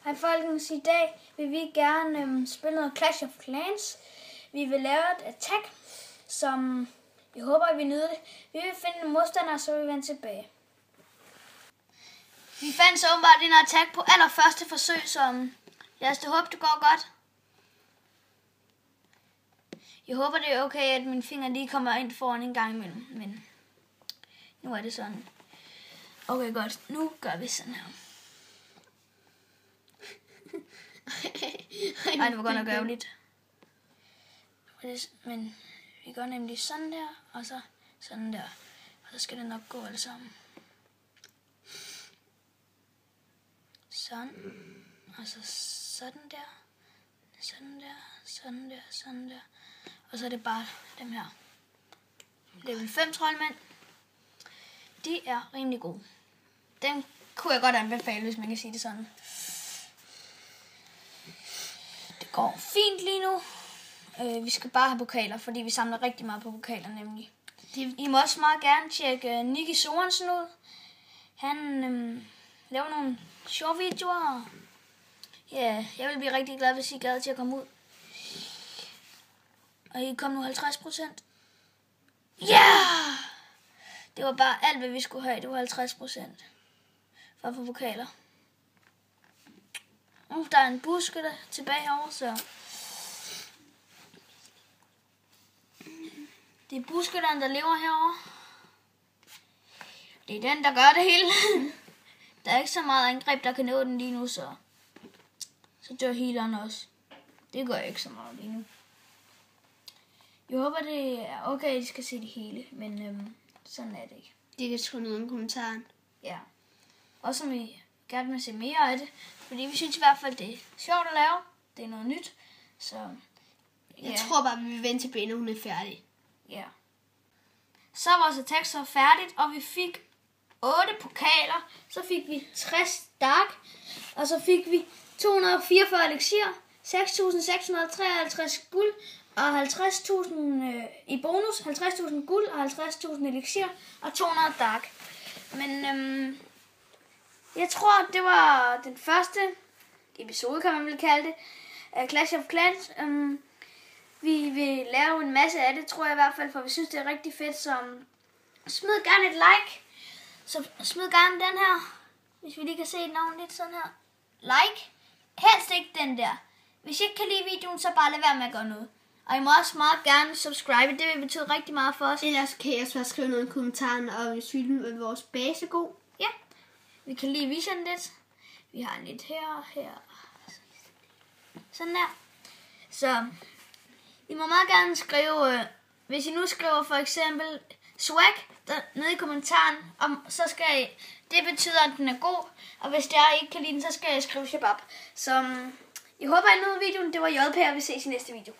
Hej folkens, i dag vil vi gerne spille noget Clash of Clans. Vi vil lave et attack, som jeg håber, at vi nyder det. Vi vil finde en modstander, så vi vender tilbage. Vi fandt så åbenbart en attack på allerførste forsøg, så lad os håbe, det går godt. Jeg håber, det er okay, at mine fingre lige kommer ind foran en gang imellem, men nu er det sådan. Okay, godt. Nu gør vi sådan her. Ej, det var godt nok ærgerligt. Men vi gør nemlig sådan der, og så sådan der. Og så skal det nok gå alt sammen. Sådan. Og så sådan der. Sådan der, sådan der, sådan der. Og så er det bare dem her. Level 5 troldmænd. De er rimelig gode. Dem kunne jeg godt anbefale, hvis man kan sige det sådan. Det går fint lige nu. Vi skal bare have pokaler, fordi vi samler rigtig meget på pokaler nemlig. I må også meget gerne tjekke Nicky Sorensen ud. Han laver nogle sjove videoer. Ja, jeg vil blive rigtig glad, hvis I gad til at komme ud. Og I kom nu 50%. Ja! Det var bare alt, hvad vi skulle have. Det var 50%. For at få pokaler. Der er en buske der tilbage herovre, så... Det er buskederen, der lever herovre. Det er den, der gør det hele. Der er ikke så meget angreb, der kan nå den lige nu, så dør healeren også. Det gør ikke så meget lige nu. Jeg håber, det er okay, at I skal se det hele, men sådan er det ikke. De kan skrive noget i kommentaren. Ja. Også om I gerne vil se mere af det, fordi vi synes i hvert fald, det er sjovt at lave. Det er noget nyt, så... Ja. Jeg tror bare, vi vil vente tilbage, når hun er færdig. Ja. Så var vores attack så færdigt, og vi fik 8 pokaler. Så fik vi 60 dark, og så fik vi 244 elixir, 6.653 guld, og 50.000 i bonus, 50.000 guld og 50.000 elixir, og 200 dark. Men jeg tror, det var den første episode, kan man vel kalde det, af Clash of Clans. Vi vil lave en masse af det, tror jeg i hvert fald, for vi synes, det er rigtig fedt. Så smid gerne et like. Så smid gerne den her, hvis vi lige kan se den ordentligt sådan her. Like. Helst ikke den der. Hvis I ikke kan lide videoen, så bare lad være med at gøre noget. Og I må også meget gerne subscribe. Det vil betyde rigtig meget for os. Ellers kan I også bare skrive noget i kommentaren, og hvis vi vil vores base god. Ja. Vi kan lige vise den lidt. Vi har lidt her. Sådan der. Så... I må meget gerne skrive, hvis I nu skriver for eksempel swag nede i kommentaren, så skal I, det betyder, at den er god, og hvis det er, I ikke kan lide den, så skal I skrive shabab. Så jeg håber, I nåede videoen. Det var JP, og vi ses i næste video.